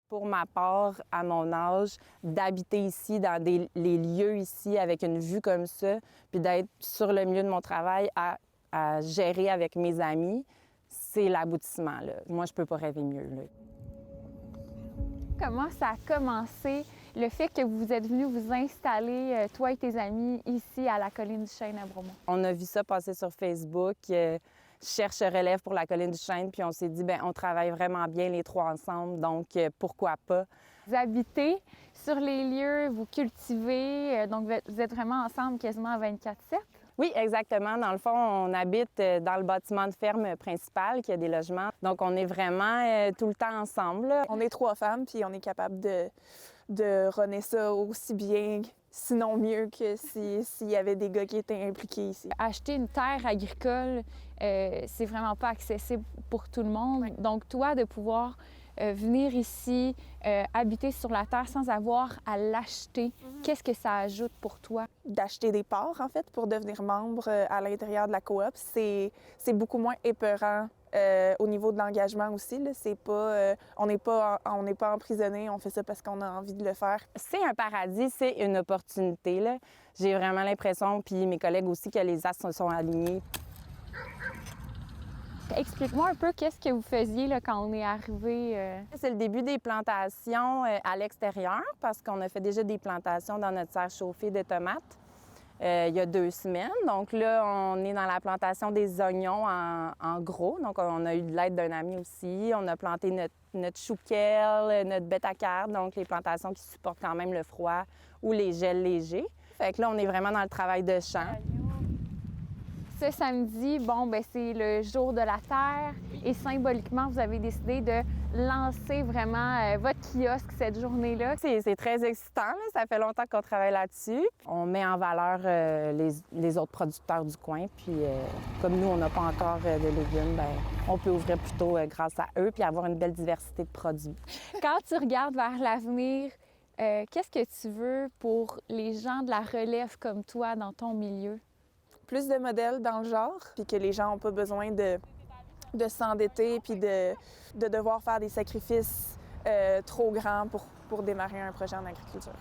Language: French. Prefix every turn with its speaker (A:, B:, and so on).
A: Pour ma part, à mon âge, d'habiter ici, dans les lieux ici, avec une vue comme ça, puis d'être sur le milieu de mon travail à gérer avec mes amis, c'est l'aboutissement, là. Moi, je peux pas rêver mieux, là.
B: Comment ça a commencé, le fait que vous êtes venu vous installer, toi et tes amis, ici à la Colline du Chêne à Bromont?
A: On a vu ça passer sur Facebook. Je cherche relève pour la Colline du Chêne, puis on s'est dit, bien, on travaille vraiment bien les trois ensemble, donc pourquoi pas?
B: Vous habitez sur les lieux, vous cultivez, donc vous êtes vraiment ensemble quasiment 24/7?
A: Oui, exactement. Dans le fond, on habite dans le bâtiment de ferme principal qui a des logements. Donc, on est vraiment tout le temps ensemble, là.
C: On est trois femmes, puis on est capable de runner ça aussi bien, sinon mieux que s'il y avait des gars qui étaient impliqués ici.
B: Acheter une terre agricole, c'est vraiment pas accessible pour tout le monde.
C: Oui.
B: Donc, toi, de pouvoir venir ici, habiter sur la terre sans avoir à l'acheter, qu'est-ce que ça ajoute pour toi?
C: D'acheter des parts, en fait, pour devenir membre à l'intérieur de la coop, c'est beaucoup moins épeurant. Au niveau de l'engagement aussi, là, c'est pas, on n'est pas emprisonné, on fait ça parce qu'on a envie de le faire.
A: C'est un paradis, c'est une opportunité, là. J'ai vraiment l'impression, puis mes collègues aussi, que les astres se sont alignés.
B: Explique-moi un peu qu'est-ce que vous faisiez là, quand on est arrivé.
A: C'est le début des plantations à l'extérieur parce qu'on a fait déjà des plantations dans notre serre chauffée de tomates il y a 2 semaines. Donc là, on est dans la plantation des oignons en gros. Donc on a eu de l'aide d'un ami aussi. On a planté notre chouquel, notre bêta-carde, donc les plantations qui supportent quand même le froid ou les gels légers. Fait que là, on est vraiment dans le travail de champ.
B: Ce samedi, bon, ben c'est le jour de la Terre et symboliquement, vous avez décidé de lancer vraiment votre kiosque cette journée-là.
A: C'est très excitant, là. Ça fait longtemps qu'on travaille là-dessus. On met en valeur les autres producteurs du coin. Puis comme nous, on n'a pas encore de légumes, bien, on peut ouvrir plutôt grâce à eux puis avoir une belle diversité de produits.
B: Quand tu regardes vers l'avenir, qu'est-ce que tu veux pour les gens de la relève comme toi dans ton milieu?
C: Plus de modèles dans le genre, puis que les gens n'ont pas besoin de s'endetter puis de devoir faire des sacrifices trop grands pour démarrer un projet en agriculture.